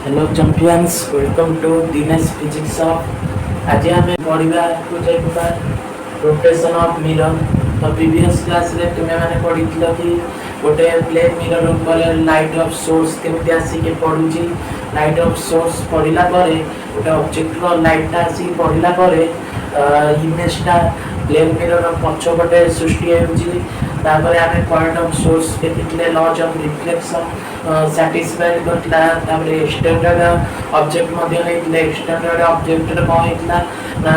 Hello champions, welcome to Dinesh physics of. आज आम पढ़ा को जाइबा रोटेशन ऑफ मिरर। तो प्रीवियस क्लास रे तुमे माने पढ़ी कि गोटे प्लेन मिरर ऊपर लाइट ऑफ सोर्स केमती आसिक पड़ुची। लाइट ऑफ सोर्स पड़िला परे गोटे ऑब्जेक्ट रो लाइट आसिक पड़िला परे इमेजटा प्लेन मिरर पछपटे सृष्टि होउची। तापर आमे पॉइंट ऑफ सोर्स देखिले लॉज ऑफ रिफ्लेक्शन सैटिस्फाइड करला। तापर एक्सटेंडेड ऑब्जेक्ट मध्ये हेतले एक्सटेंडेड ऑब्जेक्ट रे कोन हेतला ना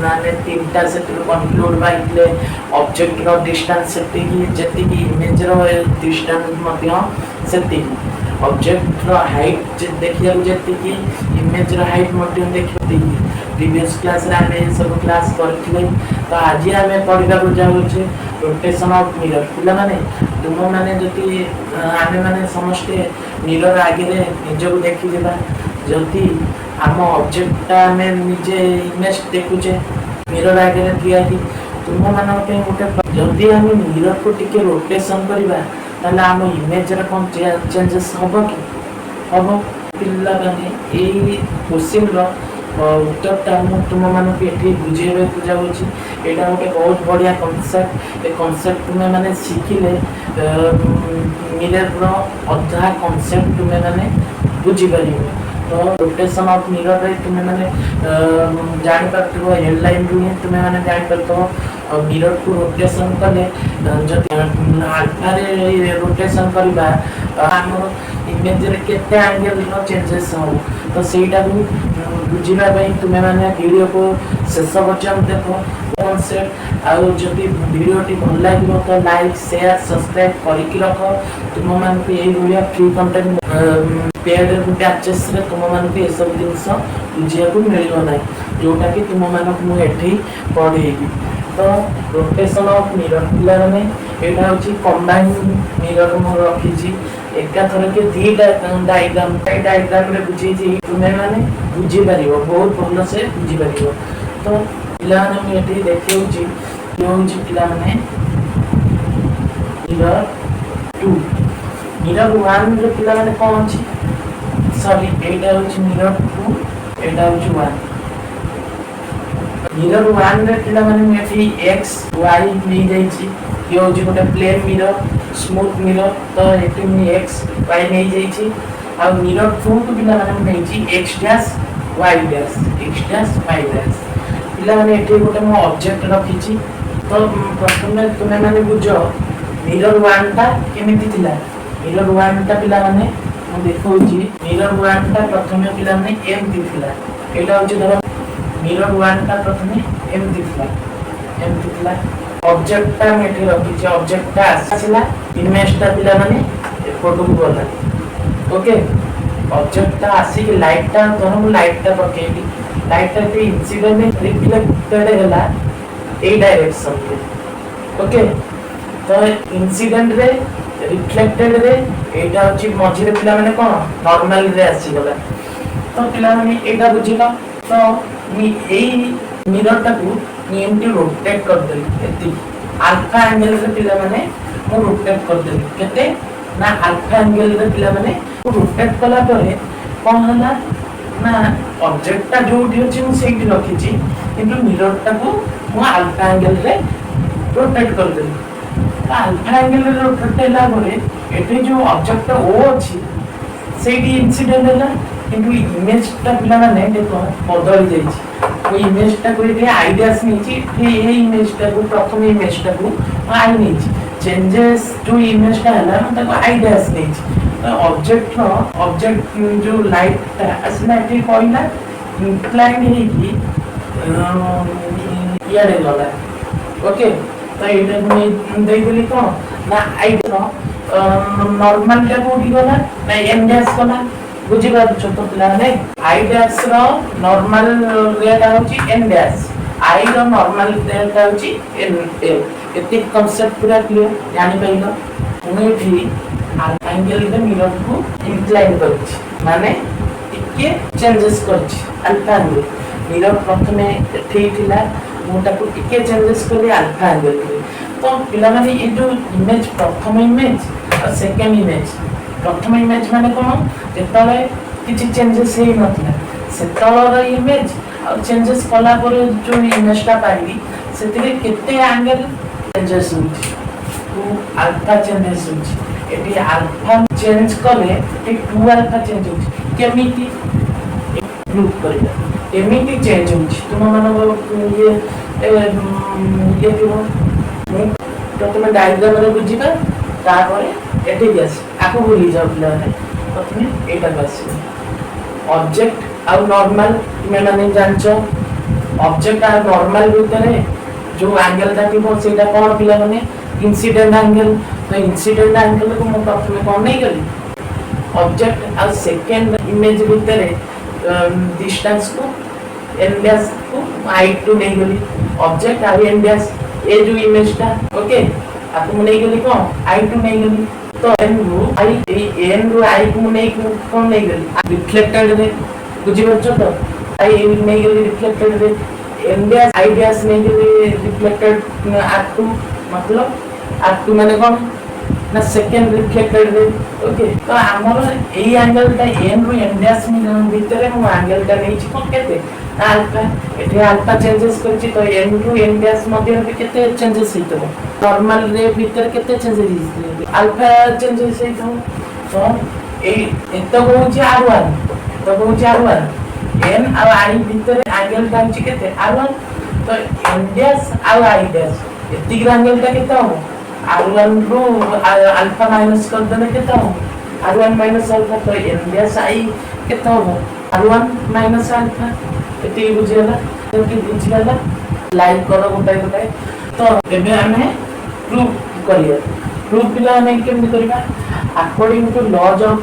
माने तीनटा से कंक्लूड बाइले ऑब्जेक्ट रो डिस्टेंस सेति की जति की इमेज रो डिस्टेंस मध्ये सेति ऑब्जेक्ट रो हाइट देखिया जति की इमेज रो हाइट मध्ये देखि प्रीवियस क्लास रे आमे सब क्लास करथिले। तो आज आमे पढ़िबा को जाउ छै रोटेशन ऑफ मिरर। पिला माने तुम माने जति आमे माने समस्त मिरर आगे रे निजो देखि देबा। जति आम ऑब्जेक्ट आमे निजे इमेज देखुचे मिरर आगे रे थिया कि तुम माने गोटे जति आमे मिरर को टिके रोटेशन करबा ताले आम इमेज रे कोन चेंजेस होबो कि होबो। पिला माने एई क्वेश्चन रो उत्तरटा तुम मानक ये बुझेबे को जाऊँगी। यहाँ गोटे बहुत बढ़िया कनसेप्ट। ए कनसेप्ट तुम्हें माने शिखिले मिरर अधा कनसेप्ट तुम्हें माने बुझीपर। तो रोटेशन ऑफ मिरर रे तुम्हें माने जानी पारथो हेडलाइन रु ही तुम्हें माने जानी पारथो मिरर को रोटेशन कले जति अल्फा रे रोटेशन करबा हमर इमेज रे केते एंगल रो चेंजेस हो। तो सेटा को बुझिबा पई तुम्हें माने वीडियो को शेष पर्यंत देखो कॉन्सेप्ट। आ जदि वीडियो टी भल लागिबो तो लाइक शेयर सब्सक्राइब करिकि रखो। तुम मानक एई भलिया फ्री कंटेंट पेड बैचेस रे तुम मानक ए सब जिंस बुझिया को मिलिबो नै जोटा कि तुम मानक मु एठी पढेबी। तो रोटेशन ऑफ मिरर पिला माने एटा होची कंबाइन मिरर मु रखी छी एका थर के दीटा डायग्राम रे बुझी छी तुमे माने बुझी परिबो बहुत भलो से बुझी परिबो। तो पिला माने मु एठी देखियो छी क्यों छी पिला माने मिरर 2 मिरर 1 रे पिला माने कोन छी सॉरी एटा होची मिरर 2 एटा होची 1। मिरर 1 रे पिला माने मु एठी x y नै जाई छी। यो होची गोटे प्लेन मिरर स्मूथ मिरर। तो एठी मु x y नै जाई छी। आ मिरर 2 को पिला माने मु नै छी x डैश y डैश पिला माने एठी गोटे मु ऑब्जेक्ट रखी छी। तो प्रथमे तुमे माने बुझो मिरर 1 टा केमिति थिला। मिरर 1 टा पिला माने मु देखौ छी मिरर 1 टा प्रथमे पिला माने एमति थिला। एटा होची धर मिरर 1 टा प्रथमे एमति थिला ऑब्जेक्ट टा मेठी रखी छी। ऑब्जेक्ट टा आसीला इमेज टा पिला माने ए फोटो को बोला ओके। ऑब्जेक्ट टा आसी कि लाइट टा तोन लाइट टा पकेली लाइट टा ते इंसिडेंट रिफ्लेक्टेड हैला ए डायरेक्शन पे ओके। तो इंसिडेंट रे रिफ्लेक्टेड रे एटा होची मझी रे पिला माने कोन नॉर्मल रे आसी गला। तो पिला माने एटा बुझिला। तो मी एई मिरर टा को एमटी रोटेट कर देली एति अल्फा एंगल रे पिला माने मु रोटेट कर देली केते ना अल्फा एंगल रे पिला माने रोटेट कला परे कोन हला ना ऑब्जेक्ट टा जोठी अछि मु सेठी रखी छी किंतु मिरर टा को मु अल्फा एंगल रे रोटेट कर देली। अल्फा एंगल रे रोटेट हैला परे एठी जो ऑब्जेक्ट ओ अछि सेठी इंसिडेंट हैला किंतु इमेज टा पिला माने देखो बदल जाई छी। वो इमेज टा को ये आइडियास नहीं छी ये इमेज टा को प्रथम इमेज टा को आई नहीं छी चेंजेस जो इमेज टा हला त को आइडियास नहीं छी। ऑब्जेक्ट जो लाइट टा असला एठी कोइला इंक्लाइन है कि यारे गला ओके। तो एटा में देई देली कोन ना आइडिया नॉर्मल टा कोठी गला ना एम डैश गला बुझी बात छोटो पिला ने आई डैश रो नॉर्मल रेट होची एन डैश आई रो नॉर्मल रेट होची एन एल। एति कांसेप्ट पूरा क्लियर जानि पाइलो। उनी भी एंगल रे मिरर को इंक्लाइन करछि माने टिके चेंजेस करछि अल्फा एंगल। मिरर प्रथमे एठी थिला मोटा को टिके चेंजेस करी अल्फा एंगल। तो पिला माने ये जो इमेज प्रथम इमेज और सेकंड इमेज प्रथम इमेज माने कोन जेतले किसी चेंजेस ही नथिला से तलर इमेज और चेंजेस कला पर जो इमेजटा पाइली से केते एंगल चेंजेस होची टू अल्फा चेंजेस होची एटी अल्फा चेंज कले एटी टू अल्फा चेंज होची केमिति प्रूव करिला केमिति चेंज होची तुम मन ये तो तुम डायग्राम रे बुझिबा तापर एटी गैस आको भूली जाउ पिला ने प्रथमे एटा बस ऑब्जेक्ट और नॉर्मल तुम माने जानछो ऑब्जेक्ट और नॉर्मल भितरे जो एंगल था वो सेटा कोन पिला माने इंसिडेंट एंगल तो इंसिडेंट एंगल को मैं प्रथमे कोन नहीं गली ऑब्जेक्ट और सेकंड इमेज भितरे डिस्टेंस को एन डैश को i2 नहीं गली ऑब्जेक्ट और एन डैश ये जो इमेज था ओके आपको नहीं गली कौन i2 नहीं गली तो एन रो i को नहीं कौन नहीं गली रिफ्लेक्टेड रे बुझी बच्चो तो आई नहीं गली reflected ray N dash i dash नहीं गली रिफ्लेक्टेड r2 मतलब r2 माने कौन ना सेकंड रिफ्लेक्टेड रे ओके तो हमर एई एंगल ता n रो n डैश भीतर हम एंगल ता नहीं छी केते अल्फा एटे अल्फा चेंजेस करछि तो n रो n डैश मध्ये रे केते चेंजेस हेतो नॉर्मल रे भीतर केते चेंजेस हेतो अल्फा चेंजेस हेतो तो एई एतो होछि r1 तो होछि r1 n और i भीतर एंगल ता छी केते r1 तो n डैश और i डैश एतिक एंगल ता केते हो r1 रो अल्फा माइनस कर देने केते हो r1 माइनस अल्फा तो n डैश i केते हो r1 माइनस अल्फा एति बुझियला कि बुझियला लाइक करो गोटाय तो एबे हमें प्रूफ करिया प्रूफ पिला हमें केम करबा according to laws of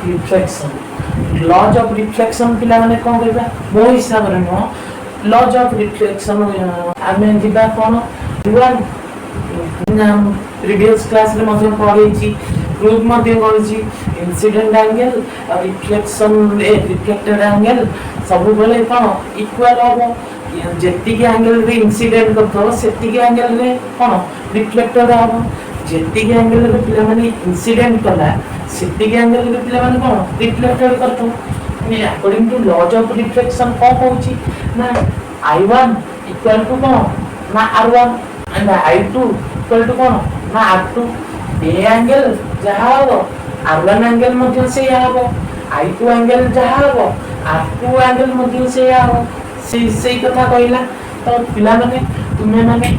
reflection पिला माने कोन करबा मो हिसाब रे नो लॉज ऑफ रिफ्लेक्शन हमें दिबा कोन वन नाम प्रीवियस क्लास रे मध्ये पढै छी प्रूफ मध्ये करछि इंसिडेंट एंगल और रिफ्लेक्शन रिफ्लेक्टेड एंगल सब बेले कोन इक्वल हो जेति के एंगल रे इंसिडेंट करतो सेति के एंगल रे कोन रिफ्लेक्टेड हो जेति के एंगल रे पिला माने इंसिडेंट कला सेति के एंगल रे पिला माने कोन रिफ्लेक्टेड करतो ये according to laws of reflection को होछि ना i1 इक्वल टू कोन ना r1 and i2 equal to कोन ना r2 ए एंगल जहा हो r1 एंगल मध्ये से आबो i2 एंगल जहा हो r2 एंगल मध्ये से आबो से कथा कहला तो पिला माने तुमे माने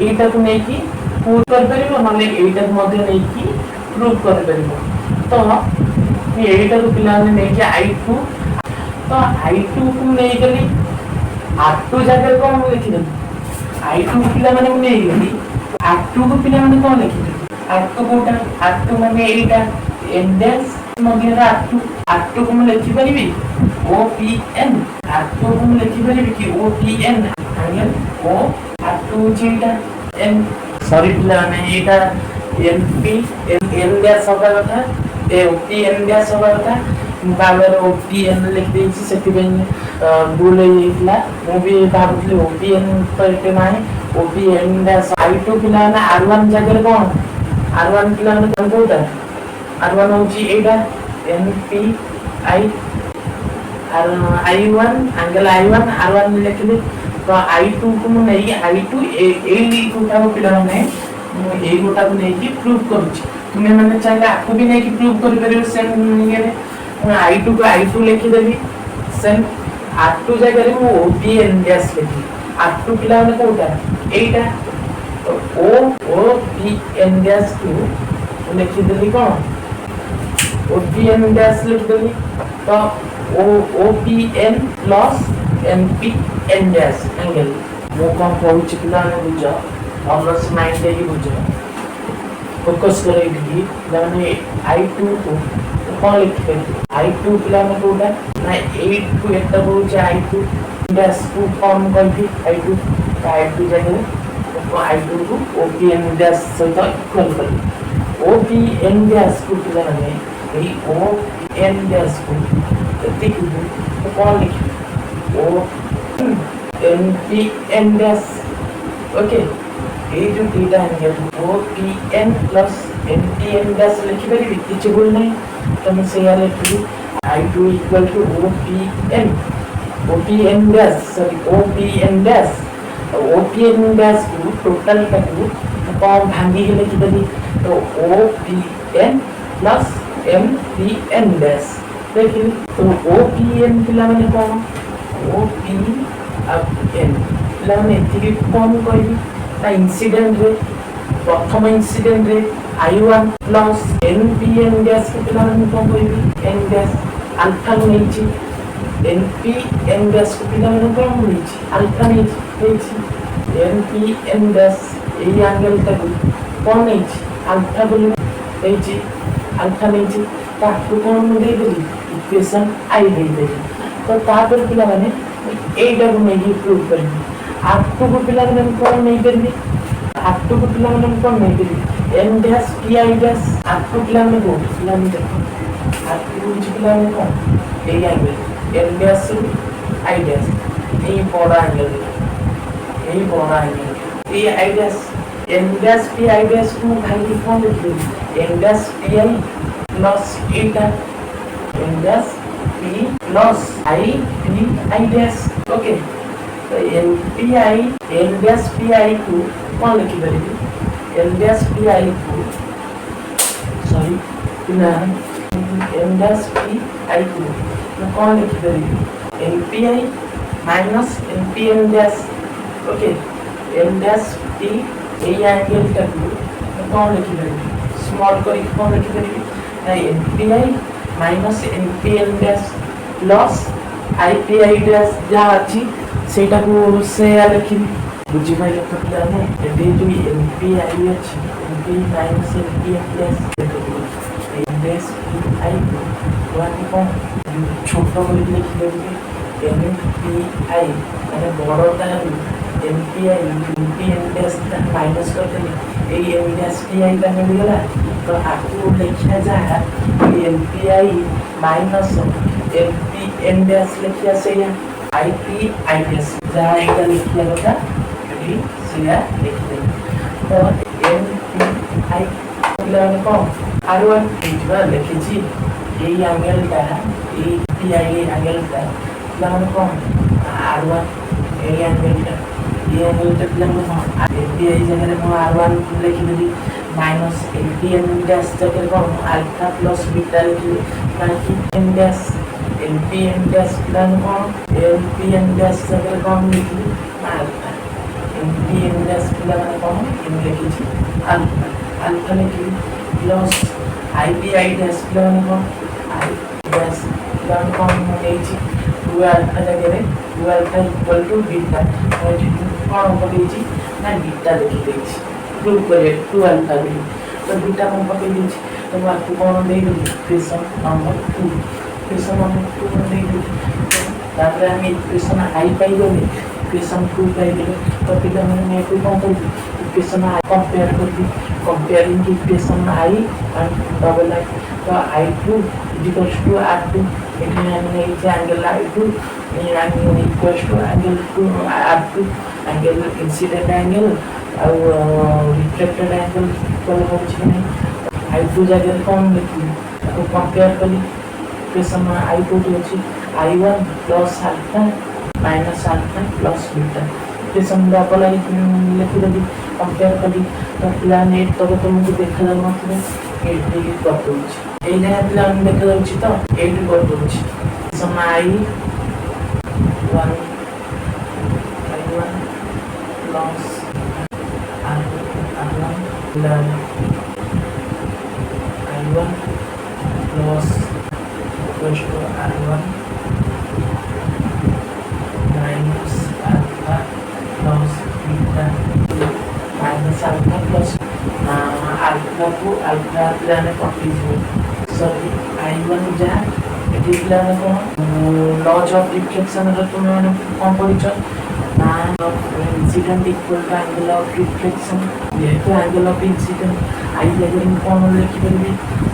एटा को नै की प्रूव कर परिबो माने एटा मध्ये नै की प्रूव कर परिबो तो एटा को पिला माने नै की i2 तो i2 को नै गली r2 जगह को हम लिखि दे i2 पिला माने नै गली r2 को पिला माने कोन लिखि दे r2 कोटा r2 माने एटा n डैश मध्ये r2 को मैं लिखि परिबी OPN r2 को मैं लिखि परिबी कि OPN angle O r2 zeta n sorry पिला माने एटा NP n डैश होगा कथा ए OPN डैश होगा कथा बाबर OPN लिख देछि सेति बेन भूल हेइला मु भी भाबुली OPN पर के नाही OPN डैश i2 पिला ना r1 जगह कोन r1 पिला ना कोटा r1 होची एटा NP I i1 angle i1 r1 लिखली तो i2 को मैं नहीं i2 ए कोटा को पिला ने ए कोटा को नहीं की प्रूव करूची तुमे माने चाहे आपको भी नहीं की प्रूव कर परिबो सेम ये i2 को i2 लिखि देबी सेम r2 जगह रे वो OPN डैश लिखी r2 पिला ने कोटा एटा OPN डैश को लिखि देली कोन OPN डैश लिख देली तो OPN plus NPN dash angle वो कौन कहूची पिला ने बुझा ऑलरेडी माइंड दे की बुझा फोकस करेगी माने i2 को कौन लिखते i2 पिला ने कोटा ना 8 को एटा बुझे i2 डैश को कौन कहती i2 i2 जगह तो i2 को OPN डैश सहित इक्वल कर OPN डैश को पिला ने এই ON डैश को ठीक है तो कौन लिखे O NPN डैश ओके ये जो theta angle OPN plus NPN dash लिखि परिबी किछ भूल नहीं तो मैं से यार लिखि I2 equal to OPN dash, sorry, OPN dash, OPN dash को टोटल टाकू कौन भांगी के लिखि देली तो OPN प्लस MPN dash देखिए तो OPN पिला माने कौन OPN पिला माने एतिकी कौन कहबी ना इंसिडेंट रे प्रथम incident ray I1 plus NPN dash के पिला माने कौन कहबी N dash अल्फा नेछि NPN dash को पिला माने कौन नेछि अल्फा नेछि NPN dash এই অ্যাঙ্গেলটাকে কোন নেছি আলফা বলি নেছি আলফা নেছি তাকে কোন দেই দেলি ইকুয়েশন আই দেই দেলি তো তারপরে পিলাମାନେ এইটাକୁ নেকি প্রুভ করবি আটটুকু পিলাମାନେ কোন নেই করবি আটটুকু পিলাମାନେ কোন নেই করবি n ড্যাশ pi ড্যাশ আটটু পিলাମାନେ কোন পিলাମାନେ দেখো আটটু পিলাମାନେ কোন এই angle n dash i dash এই বড় অ্যাঙ্গেল এই বড় অ্যাঙ্গেল এই i dash n dash p I dash को भाई कौन लिखी n dash p I plus eta n dash p plus I p I dash okay तो n p I n dash p I को कौन लिखी परिबी n dash p I को sorry ना n dash p I को कौन लिखी परिबी n p I minus n p n dash okay n dash p এই অ্যাঙ্গেলটাকে কোন লিখি দেবি স্মল করে কোন লিখি দেবি না NPI minus NPL dash plus IPI dash যা আছে সেটাকে সে লিখিবি বুঝি পাইলে তো পিলানে এটি দুই এনপিআই আছে এনপি মাইনাস এনপিএল ড্যাশ এই ড্যাশ পিআই ওয়ান কোন ছোট করে লিখি দেবি এনপিআই মানে বড়টা NPI NPN dash माइनस करते हैं ये n dash pi का मिल गया तो आपको लिखा जाए NPI माइनस NPN dash लिखिया से IP I dash जहाँ इधर लिखिया होता ये सिया लिख देंगे तो NPI मतलब कौन R1 इधर लिखी जी ये एंगल का ये PI एंगल का मतलब कौन R1 ये एंगल का ये एंगल पिला एनपीआई जगह में R1 लिखि देली माइनस एनपीएन डैश जगह को अल्फा प्लस बीटा लिखि ताकि N dash NPN dash plus को एनपीएन डैश जगह को लिखि अल्फा एनपीएन डैश प्लस को इन लिखि अल्फा अल्फा लिखि प्लस आईपीआई डैश प्लस को आई डैश प्लस को लेछि 2 अल्फा जगह 2 अल्फा इक्वल टू बीटा कौन पकड़ी ना बीटा देखी देछि प्रूव करे 2 अल्फा भी तो बीटा कौन पकड़ी देछि तो आपको कौन दे दे इक्वेशन नंबर 2 इक्वेशन नंबर 2 दे दे तापर हम इक्वेशन आई पाई गले इक्वेशन 2 पाई गले तो पिला मैंने को कौन कर इक्वेशन आई कंपेयर कर दी comparing equation I and double I तो I2 इक्वल्स टू R2 इतने हमने इसे angle I2 angle equals to angle to R2 angle incident angle और रिफ्लेक्टेड एंगल इक्वल हो छिने I2 जगह कौन लिखी तो कंपेयर करी इक्वेशन में I2 जो अछि I1 plus alpha minus alpha plus beta equation में डबल आई लिखि देबी कंपेयर करी तो प्लान 8 तक तुमको देखा जा नथिबे 8 डिग्री कर दोछि এই জায়গা প্লান দেখে যাচ্ছি তো 8 করে দিচ্ছি সময় I1 plus R1 dan I1 plus equals to R1 minus alpha plus beta minus alpha plus alpha को alpha plane copy sorry I1 जा एटी प्लान को लॉज ऑफ रिफ्लेक्शन रे तुम माने कौन पढिछ ना incident equal to angle of reflection ये तो एंगल ऑफ इंसिडेंट आई जगह में कौन लिखि परबी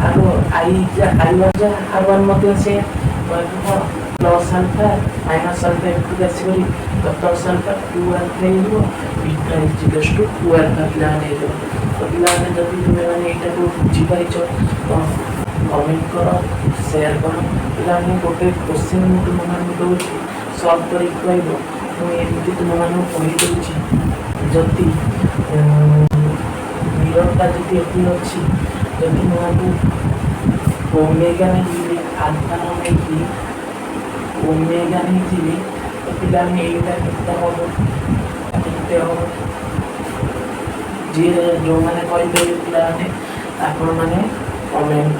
आरो I1 जा R1 मते से plus alpha minus alpha into कैसे करी प्लस अल्फा 2 अल्फा हो beta equals to 2 alpha plane है तो प्लान जब भी तुम माने एटा को बुझी पाइछ तो କମେଣ୍ଟ କର, ସେୟାର କର। ପିଲାମାନେ ଗୋଟେ କ୍ୱେଶ୍ଚିନ୍ ମୁଁ ତୁମମାନଙ୍କୁ ଦେଉଛି, ସଲ୍ଭ କରିକି କହିବ। ମୁଁ ଏମିତି ତୁମମାନଙ୍କୁ କହିଦେଉଛି, ଯଦି ମିରରଟା ଯଦି ଏଠି ଅଛି, ଯଦି ମୁଁ ଓମେଗା ନେଇଯିବି, ଆଲଫା ନେଇକି ଓମେଗା ନେଇଯିବି, ତ ପିଲାମାନେ ଏଇଟା କେତେ ହେବ, କେତେ ହେବ? ଯିଏ ଯେଉଁମାନେ କହିପାରିବେ ପିଲାମାନେ, ଆପଣମାନେ କମେଣ୍ଟ